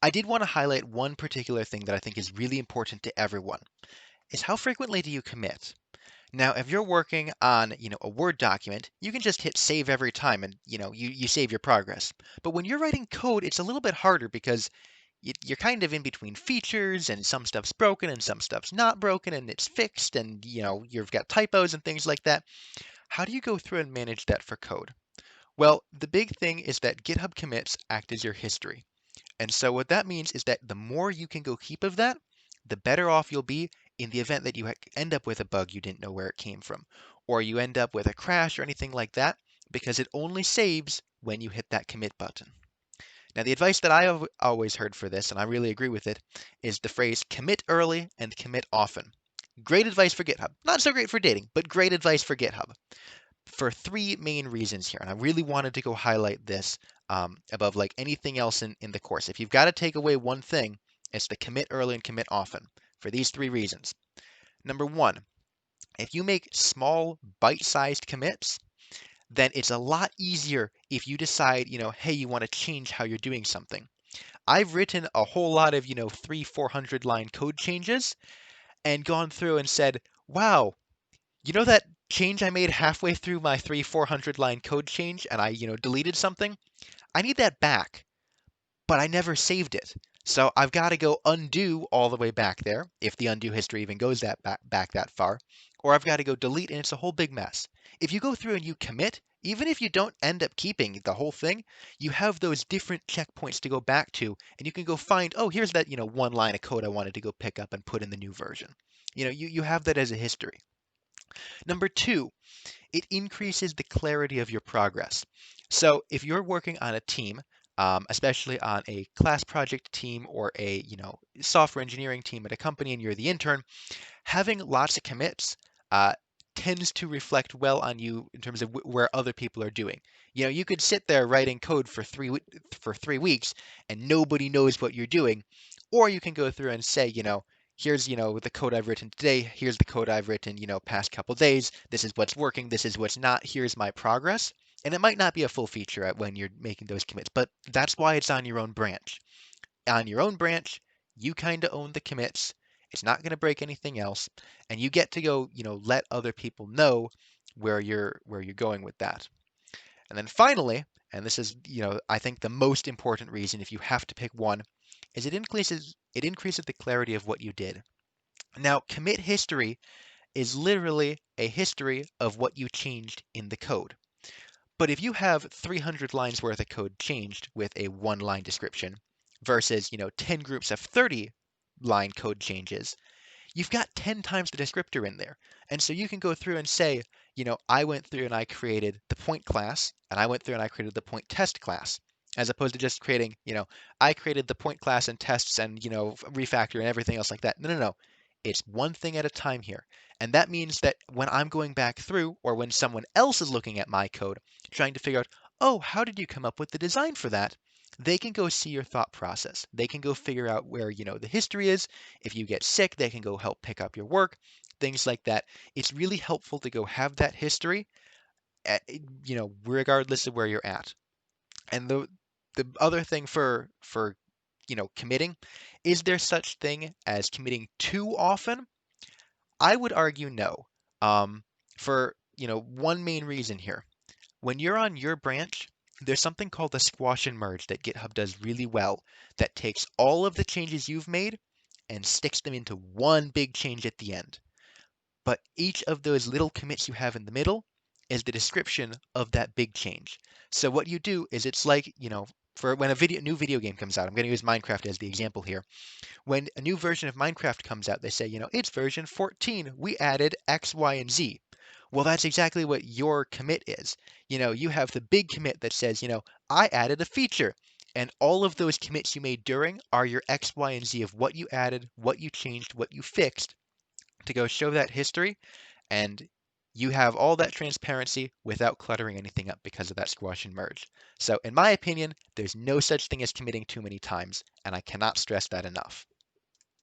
I did want to highlight one particular thing that I think is really important to everyone, is how frequently do you commit? Now, if you're working on, a Word document, you can just hit save every time and, you save your progress. But when you're writing code, it's a little bit harder because you're kind of in between features and some stuff's broken and some stuff's not broken and it's fixed and, you've got typos and things like that. How do you go through and manage that for code? Well, the big thing is that GitHub commits act as your history. And so what that means is that the more you can go keep of that, the better off you'll be in the event that you end up with a bug you didn't know where it came from, or you end up with a crash or anything like that, because it only saves when you hit that commit button. Now, the advice that I have always heard for this, and I really agree with it, is the phrase commit early and commit often. Great advice for GitHub. Not so great for dating, but great advice for GitHub for three main reasons here. And I really wanted to go highlight this above like anything else in the course. If you've got to take away one thing, it's the commit early and commit often for these three reasons. Number one, if you make small bite-sized commits, then it's a lot easier if you decide, hey, you want to change how you're doing something. I've written a whole lot of, 300-400 line code changes and gone through and said, wow, that change I made halfway through my 400 line code change and I, deleted something? I need that back, but I never saved it. So I've got to go undo all the way back there, if the undo history even goes back that far, or I've got to go delete and it's a whole big mess. If you go through and you commit, even if you don't end up keeping the whole thing, you have those different checkpoints to go back to, and you can go find, oh, here's that, one line of code I wanted to go pick up and put in the new version. You have that as a history. Number two, it increases the clarity of your progress. So if you're working on a team, especially on a class project team or a software engineering team at a company and you're the intern, having lots of commits tends to reflect well on you in terms of where other people are doing. You could sit there writing code for 3 weeks and nobody knows what you're doing, or you can go through and say, here's the code I've written today. Here's the code I've written past couple days. This is what's working. This is what's not. Here's my progress. And it might not be a full feature when you're making those commits, but that's why it's on your own branch. On your own branch, you kind of own the commits. It's not going to break anything else, and you get to go, let other people know where you're going with that. And then finally, and this is, I think the most important reason if you have to pick one, is it increases the clarity of what you did. Now, commit history is literally a history of what you changed in the code. But if you have 300 lines worth of code changed with a one-line description versus, 10 groups of 30 line code changes, you've got 10 times the descriptor in there. And so you can go through and say, I went through and I created the point class, and I went through and I created the point test class, as opposed to just creating, I created the point class and tests and, refactor and everything else like that. No, no, no. It's one thing at a time here. And that means that when I'm going back through, or when someone else is looking at my code, trying to figure out, oh, how did you come up with the design for that? They can go see your thought process. They can go figure out where, the history is. If you get sick, they can go help pick up your work, things like that. It's really helpful to go have that history, regardless of where you're at. And the other thing for committing, is there such thing as committing too often? I would argue no. For one main reason here. When you're on your branch, there's something called a squash and merge that GitHub does really well that takes all of the changes you've made and sticks them into one big change at the end. But each of those little commits you have in the middle is the description of that big change. So what you do is it's like, for when a new video game comes out, I'm going to use Minecraft as the example here. When a new version of Minecraft comes out, they say, it's version 14. We added X, Y, and Z. Well, that's exactly what your commit is. You have the big commit that says, I added a feature. And all of those commits you made during are your X, Y, and Z of what you added, what you changed, what you fixed to go show that history. And you have all that transparency without cluttering anything up because of that squash and merge. So in my opinion, there's no such thing as committing too many times, and I cannot stress that enough.